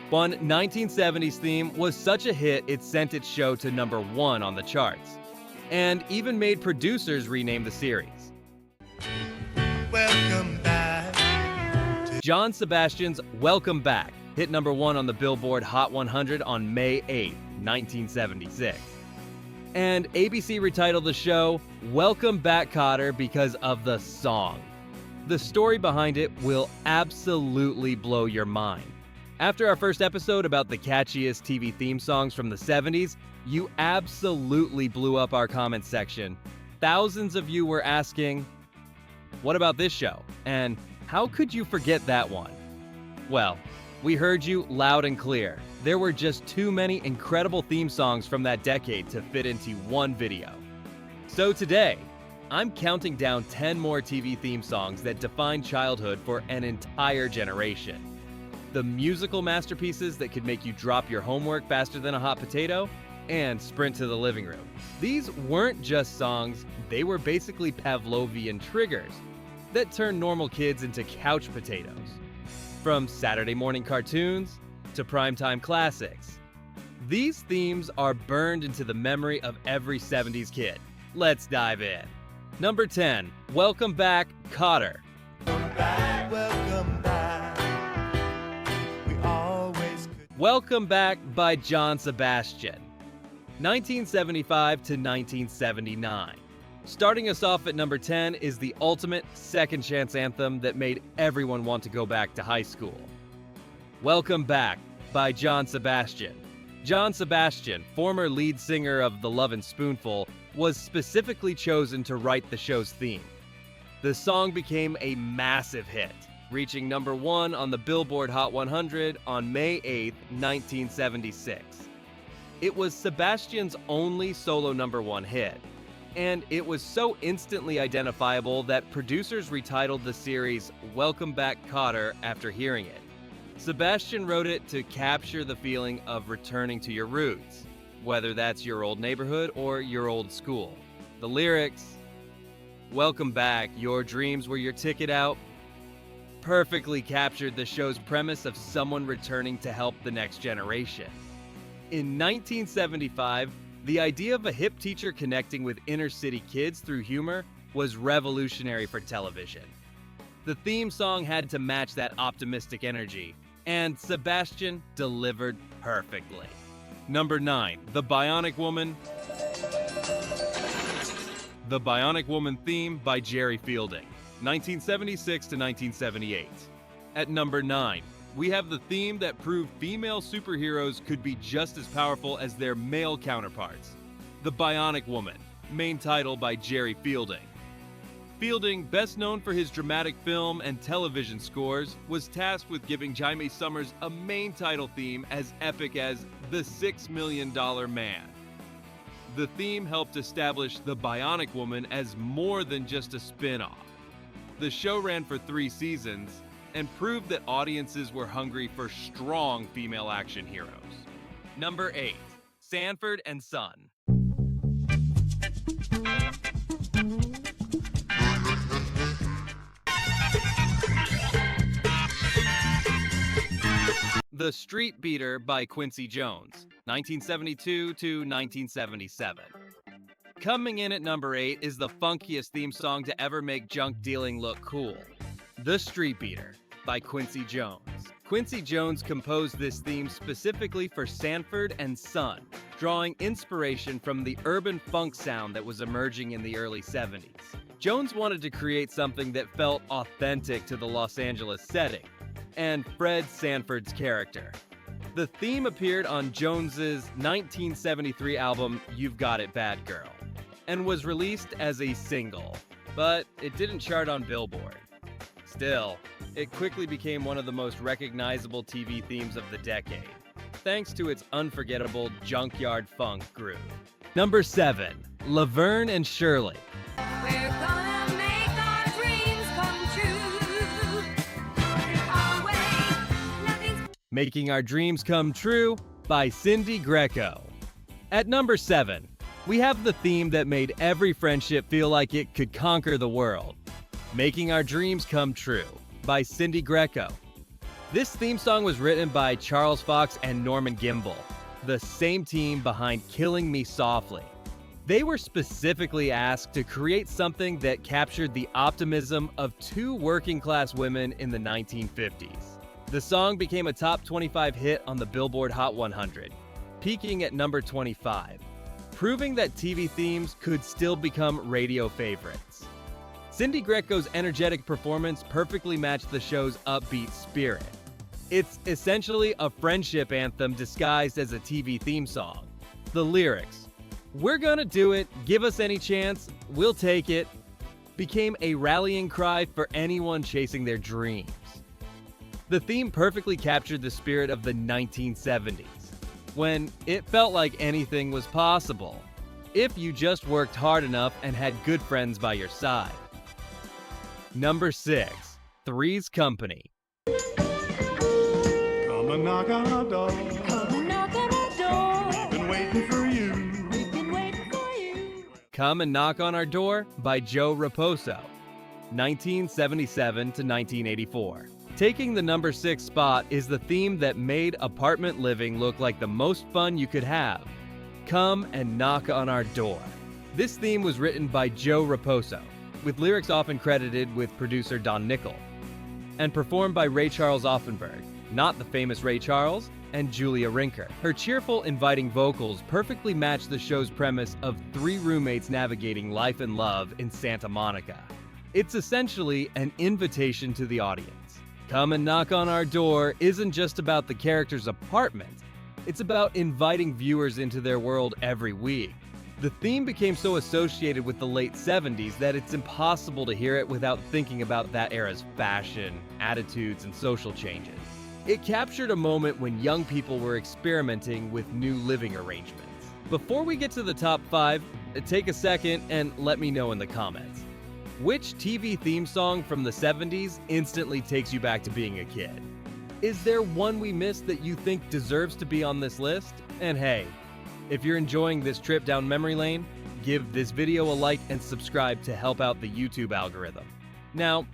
One 1970s theme was such a hit it sent its show to #1 on the charts, and even made producers rename the series. Welcome back. John Sebastian's Welcome Back hit #1 on the Billboard Hot 100 on May 8, 1976. And ABC retitled the show Welcome Back, Kotter because of the song. The story behind it will absolutely blow your mind. After our first episode about the catchiest TV theme songs from the 70s, you absolutely blew up our comments section. Thousands of you were asking, what about this show? And how could you forget that one? Well, we heard you loud and clear. There were just too many incredible theme songs from that decade to fit into one video. So today, I'm counting down 10 more TV theme songs that defined childhood for an entire generation. The musical masterpieces that could make you drop your homework faster than a hot potato and sprint to the living room. These weren't just songs, they were basically Pavlovian triggers that turned normal kids into couch potatoes. From Saturday morning cartoons to primetime classics. These themes are burned into the memory of every 70s kid. Let's dive in. Number 10, Welcome Back, Kotter. Welcome back. We always could. Welcome Back by John Sebastian. 1975 to 1979. Starting us off at number 10 is the ultimate second chance anthem that made everyone want to go back to high school. Welcome Back by John Sebastian. John Sebastian, former lead singer of The Lovin' Spoonful, was specifically chosen to write the show's theme. The song became a massive hit, reaching #1 on the Billboard Hot 100 on May 8, 1976. It was Sebastian's only solo #1 hit, and it was so instantly identifiable that producers retitled the series Welcome Back, Kotter after hearing it. Sebastian wrote it to capture the feeling of returning to your roots, whether that's your old neighborhood or your old school. The lyrics, "Welcome back, your dreams were your ticket out," perfectly captured the show's premise of someone returning to help the next generation. In 1975, the idea of a hip teacher connecting with inner-city kids through humor was revolutionary for television. The theme song had to match that optimistic energy, and Sebastian delivered perfectly. Number 9, The Bionic Woman. The Bionic Woman theme by Jerry Fielding, 1976 to 1978. At number 9, we have the theme that proved female superheroes could be just as powerful as their male counterparts. The Bionic Woman, main title by Jerry Fielding. Fielding, best known for his dramatic film and television scores, was tasked with giving Jaime Sommers a main title theme as epic as The $6 Million Man. The theme helped establish The Bionic Woman as more than just a spin-off. The show ran for 3 seasons and proved that audiences were hungry for strong female action heroes. Number 8, Sanford and Son. The Street Beater by Quincy Jones, 1972 to 1977. Coming in at number 8 is the funkiest theme song to ever make junk dealing look cool. The Street Beater by Quincy Jones. Quincy Jones composed this theme specifically for Sanford and Son, drawing inspiration from the urban funk sound that was emerging in the early 70s. Jones wanted to create something that felt authentic to the Los Angeles setting, and Fred Sanford's character. The theme appeared on Jones's 1973 album You've Got It Bad Girl, and was released as a single, but it didn't chart on Billboard. Still, it quickly became one of the most recognizable TV themes of the decade, thanks to its unforgettable junkyard funk groove. Number 7, Laverne and Shirley. We're gonna make our dreams come true. Our way, nothing's Making Our Dreams Come True by Cindy Greco. At number 7, we have the theme that made every friendship feel like it could conquer the world. Making Our Dreams Come True by Cindy Greco. This theme song was written by Charles Fox and Norman Gimbel, the same team behind Killing Me Softly. They were specifically asked to create something that captured the optimism of two working-class women in the 1950s. The song became a top 25 hit on the Billboard Hot 100, peaking at number 25, proving that TV themes could still become radio favorites. Cindy Greco's energetic performance perfectly matched the show's upbeat spirit. It's essentially a friendship anthem disguised as a TV theme song. The lyrics, "We're gonna do it, give us any chance, we'll take it," became a rallying cry for anyone chasing their dreams. The theme perfectly captured the spirit of the 1970s, when it felt like anything was possible, if you just worked hard enough and had good friends by your side. Number 6. Three's Company. Come and knock on our door. Come and knock on our door. Been waiting for you. We've been waiting for you. Come and Knock on Our Door by Joe Raposo, 1977 to 1984. Taking the number 6 spot is the theme that made apartment living look like the most fun you could have. Come and Knock on Our Door. This theme was written by Joe Raposo, with lyrics often credited with producer Don Nickel, and performed by Ray Charles Offenberg, not the famous Ray Charles, and Julia Rinker. Her cheerful, inviting vocals perfectly matched the show's premise of three roommates navigating life and love in Santa Monica. It's essentially an invitation to the audience. Come and Knock on Our Door isn't just about the character's apartment, it's about inviting viewers into their world every week. The theme became so associated with the late 70s that it's impossible to hear it without thinking about that era's fashion, attitudes, and social changes. It captured a moment when young people were experimenting with new living arrangements. Before we get to the top 5, take a second and let me know in the comments. Which TV theme song from the 70s instantly takes you back to being a kid? Is there one we missed that you think deserves to be on this list? And hey, if you're enjoying this trip down memory lane, give this video a like and subscribe to help out the YouTube algorithm. Now,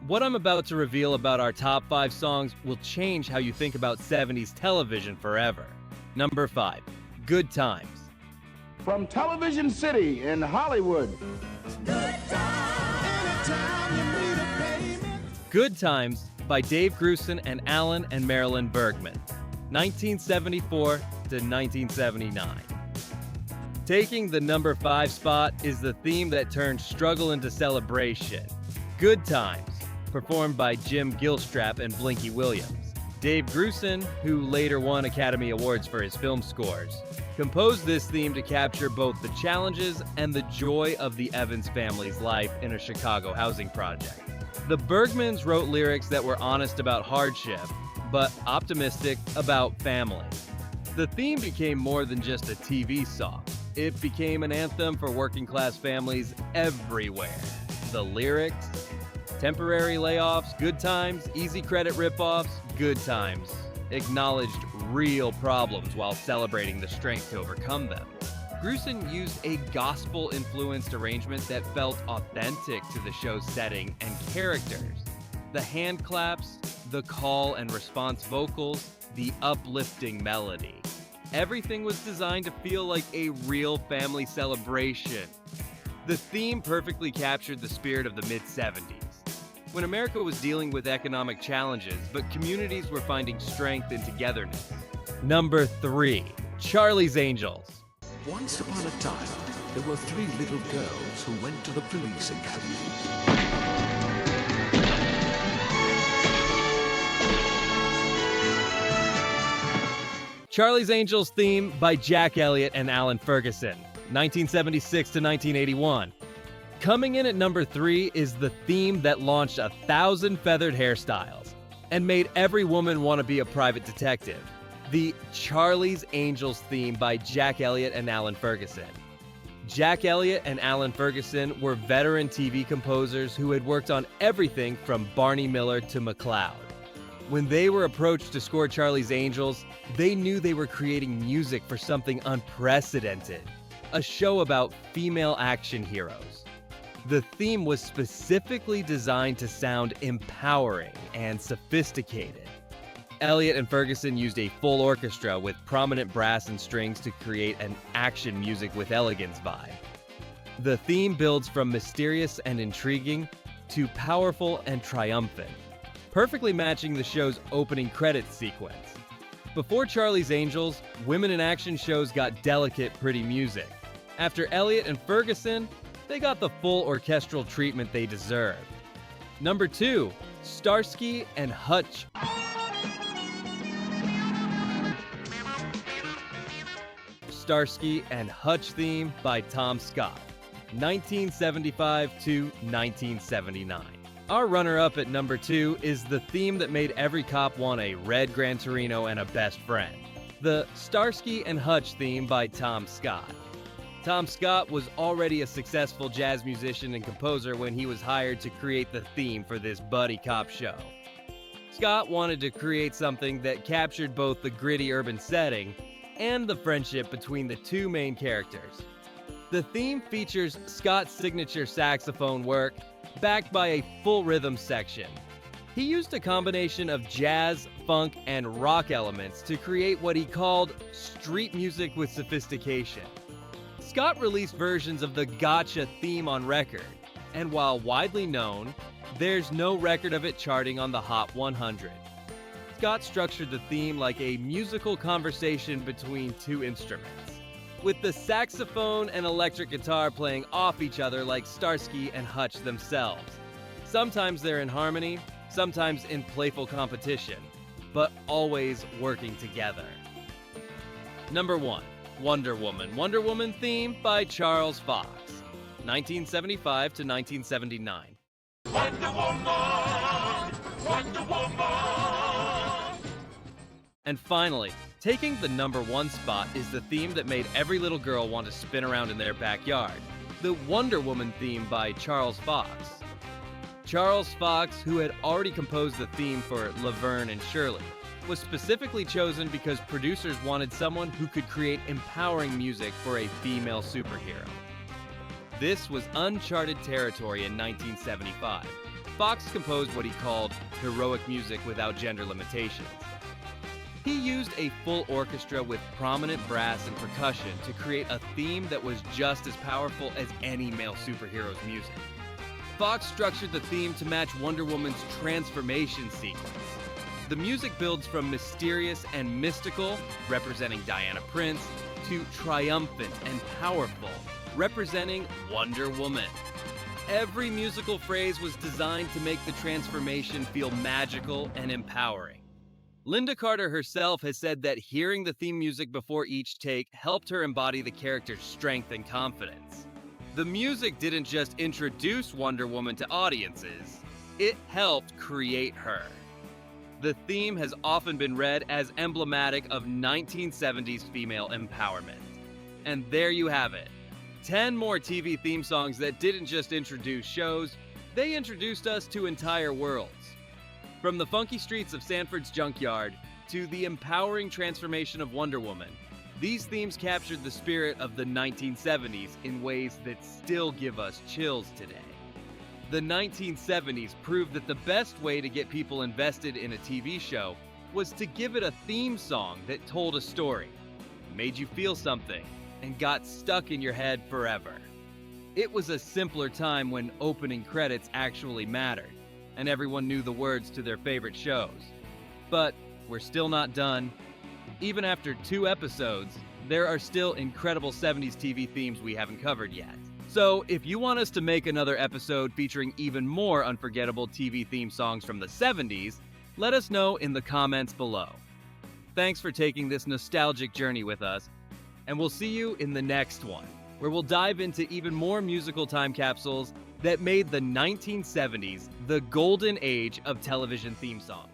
what I'm about to reveal about our top 5 songs will change how you think about 70s television forever. Number 5, Good Times. From Television City in Hollywood. Good Times by Dave Grusin and Alan and Marilyn Bergman, 1974 to 1979. Taking the number 5 spot is the theme that turned struggle into celebration. Good Times, performed by Jim Gilstrap and Blinky Williams. Dave Grusin, who later won Academy Awards for his film scores, composed this theme to capture both the challenges and the joy of the Evans family's life in a Chicago housing project. The Bergmans wrote lyrics that were honest about hardship, but optimistic about family. The theme became more than just a TV song. It became an anthem for working-class families everywhere. The lyrics, temporary layoffs, good times, easy credit ripoffs, good times, acknowledged real problems while celebrating the strength to overcome them. Grusin used a gospel-influenced arrangement that felt authentic to the show's setting and characters. The hand claps, the call and response vocals, the uplifting melody. Everything was designed to feel like a real family celebration. The theme perfectly captured the spirit of the mid-70s, when America was dealing with economic challenges, but communities were finding strength and togetherness. Number 3, Charlie's Angels. Once upon a time, there were 3 little girls who went to the police academy. Charlie's Angels theme by Jack Elliott and Alan Ferguson, 1976 to 1981. Coming in at number 3 is the theme that launched 1,000 feathered hairstyles and made every woman want to be a private detective. The Charlie's Angels theme by Jack Elliott and Alan Ferguson. Jack Elliott and Alan Ferguson were veteran TV composers who had worked on everything from Barney Miller to McCloud. When they were approached to score Charlie's Angels, they knew they were creating music for something unprecedented, a show about female action heroes. The theme was specifically designed to sound empowering and sophisticated. Elliott and Ferguson used a full orchestra with prominent brass and strings to create an action music with elegance vibe. The theme builds from mysterious and intriguing to powerful and triumphant, perfectly matching the show's opening credits sequence. Before Charlie's Angels, women in action shows got delicate, pretty music. After Elliott and Ferguson, they got the full orchestral treatment they deserved. Number 2, Starsky and Hutch. Starsky and Hutch theme by Tom Scott, 1975 to 1979. Our runner-up at number 2 is the theme that made every cop want a red Gran Torino and a best friend, the Starsky and Hutch theme by Tom Scott. Tom Scott was already a successful jazz musician and composer when he was hired to create the theme for this buddy cop show. Scott wanted to create something that captured both the gritty urban setting and the friendship between the two main characters. The theme features Scott's signature saxophone work, backed by a full rhythm section. He used a combination of jazz, funk, and rock elements to create what he called street music with sophistication. Scott released versions of the Gotcha theme on record, and while widely known, there's no record of it charting on the Hot 100. Scott structured the theme like a musical conversation between two instruments, with the saxophone and electric guitar playing off each other like Starsky and Hutch themselves. Sometimes they're in harmony, sometimes in playful competition, but always working together. Number 1, Wonder Woman. Wonder Woman theme by Charles Fox, 1975 to 1979. Wonder Woman, Wonder Woman. And finally, taking the number 1 spot is the theme that made every little girl want to spin around in their backyard, the Wonder Woman theme by Charles Fox. Charles Fox, who had already composed the theme for Laverne and Shirley, was specifically chosen because producers wanted someone who could create empowering music for a female superhero. This was uncharted territory in 1975. Fox composed what he called heroic music without gender limitations. He used a full orchestra with prominent brass and percussion to create a theme that was just as powerful as any male superhero's music. Fox structured the theme to match Wonder Woman's transformation sequence. The music builds from mysterious and mystical, representing Diana Prince, to triumphant and powerful, representing Wonder Woman. Every musical phrase was designed to make the transformation feel magical and empowering. Linda Carter herself has said that hearing the theme music before each take helped her embody the character's strength and confidence. The music didn't just introduce Wonder Woman to audiences, it helped create her. The theme has often been read as emblematic of 1970s female empowerment. And there you have it. 10 more TV theme songs that didn't just introduce shows, they introduced us to entire worlds. From the funky streets of Sanford's Junkyard to the empowering transformation of Wonder Woman, these themes captured the spirit of the 1970s in ways that still give us chills today. The 1970s proved that the best way to get people invested in a TV show was to give it a theme song that told a story, made you feel something, and got stuck in your head forever. It was a simpler time when opening credits actually mattered, and everyone knew the words to their favorite shows. But we're still not done. Even after 2 episodes, there are still incredible 70s TV themes we haven't covered yet. So if you want us to make another episode featuring even more unforgettable TV theme songs from the 70s, let us know in the comments below. Thanks for taking this nostalgic journey with us, and we'll see you in the next one, where we'll dive into even more musical time capsules that made the 1970s the golden age of television theme songs.